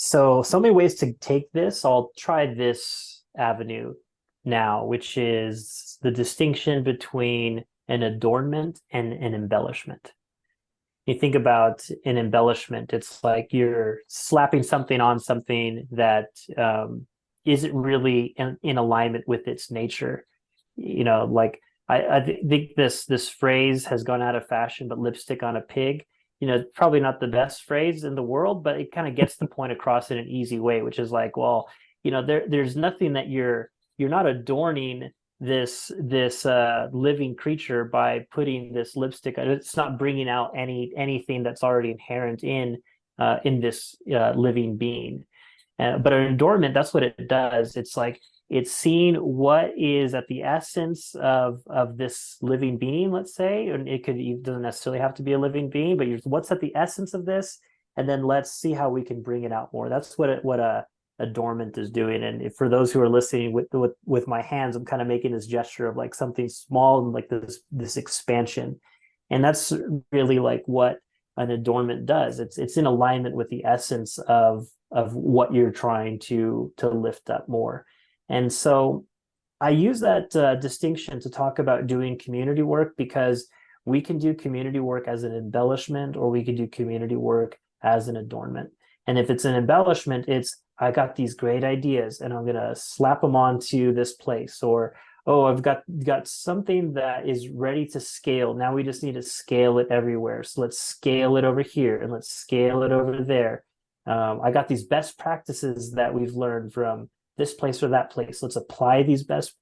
So many ways to take this. I'll try this avenue now, which is the distinction between an adornment and an embellishment. You think about an embellishment, it's like you're slapping something on something that isn't really in alignment with its nature. Like I think this phrase has gone out of fashion, but lipstick on a pig, probably not the best phrase in the world, but it kind of gets the point across in an easy way, which is like, well, there's nothing that you're not adorning this living creature by putting this lipstick. It's not bringing out anything that's already inherent in this living being. But an adornment, that's what it does. It's like it's seeing what is at the essence of this living being, let's say, and it doesn't necessarily have to be a living being, but what's at the essence of this, and then let's see how we can bring it out more. That's what a adornment is doing. And if, for those who are listening with my hands, I'm kind of making this gesture of like something small and like this expansion, and that's really like what an adornment does. It's in alignment with the essence of what you're trying to lift up more. And so I use that distinction to talk about doing community work, because we can do community work as an embellishment, or we can do community work as an adornment. And if it's an embellishment, it's I got these great ideas and I'm going to slap them onto this place, or oh, I've got something that is ready to scale. Now we just need to scale it everywhere. So let's scale it over here and let's scale it over there. I got these best practices that we've learned from this place or that place. Let's apply these best.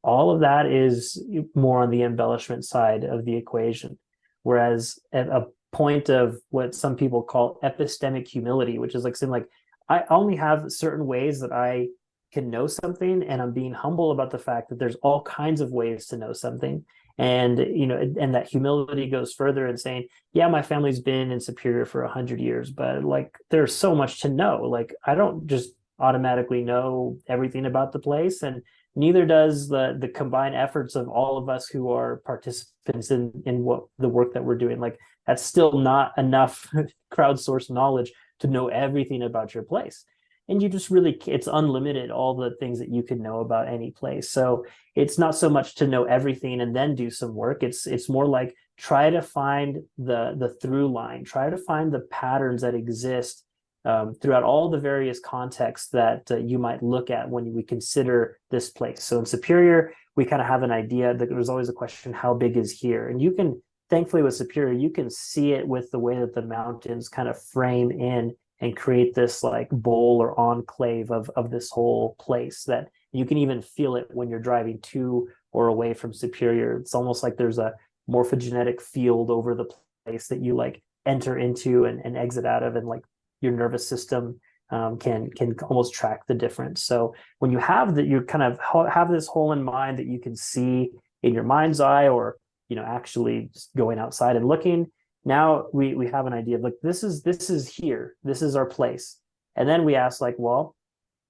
All of that is more on the embellishment side of the equation. Whereas at a point of what some people call epistemic humility, which is like saying like, I only have certain ways that I can know something, and I'm being humble about the fact that there's all kinds of ways to know something. And and that humility goes further in saying, yeah, my family's been in Superior for 100 years, but like there's so much to know. Like I don't just automatically know everything about the place, and neither does the combined efforts of all of us who are participants in what the work that we're doing. Like that's still not enough crowdsourced knowledge to know everything about your place. And you just really, it's unlimited, all the things that you can know about any place. So it's not so much to know everything and then do some work. It's more like try to find the through line, try to find the patterns that exist throughout all the various contexts that you might look at when we consider this place. So in Superior, we kind of have an idea that there's always a question, how big is here? And you can, thankfully with Superior, you can see it with the way that the mountains kind of frame in and create this like bowl or enclave of this whole place that you can even feel it when you're driving to or away from Superior. It's almost like there's a morphogenetic field over the place that you like enter into and exit out of, and like your nervous system can almost track the difference. So when you have that, you kind of have this hole in mind that you can see in your mind's eye, or actually just going outside and looking. Now we have an idea of like this is here, this is our place, and then we ask like, well,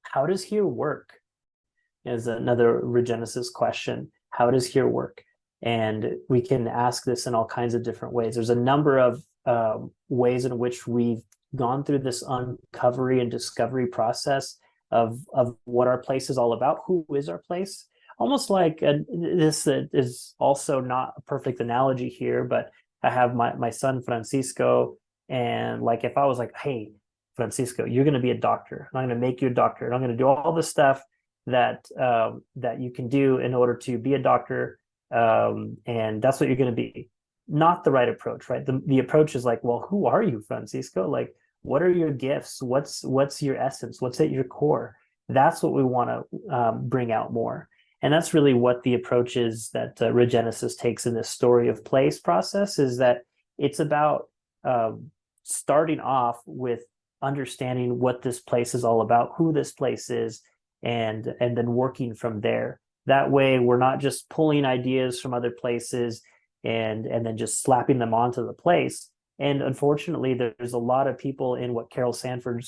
how does here work? Is another regenesis question. How does here work? And we can ask this in all kinds of different ways. There's a number of ways in which we've gone through this uncovery and discovery process of what our place is all about. Who is our place? Almost like this is also not a perfect analogy here, but I have my son Francisco, and like if I was like, hey, Francisco, you're going to be a doctor, and I'm going to make you a doctor, and I'm going to do all the stuff that that you can do in order to be a doctor, and that's what you're going to be. Not the right approach, right? The approach is like, well, who are you, Francisco? Like, what are your gifts? What's your essence? What's at your core? That's what we want to bring out more. And that's really what the approach is that Regenesis takes in this story of place process, is that it's about starting off with understanding what this place is all about, who this place is, and then working from there. That way, we're not just pulling ideas from other places and then just slapping them onto the place. And unfortunately, there's a lot of people in what Carol Sanford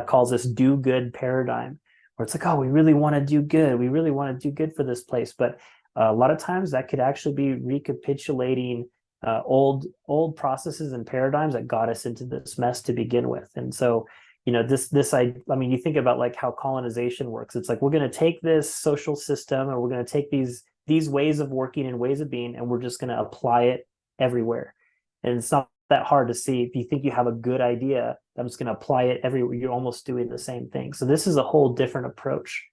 calls this do-good paradigm, where it's like, oh, we really want to do good. We really want to do good for this place. But a lot of times that could actually be recapitulating old processes and paradigms that got us into this mess to begin with. And so, I mean, you think about like how colonization works. It's like we're going to take this social system and we're going to take these ways of working and ways of being, and we're just going to apply it everywhere. And it's not that hard to see. If you think you have a good idea, I'm just going to apply it everywhere. You're almost doing the same thing. So this is a whole different approach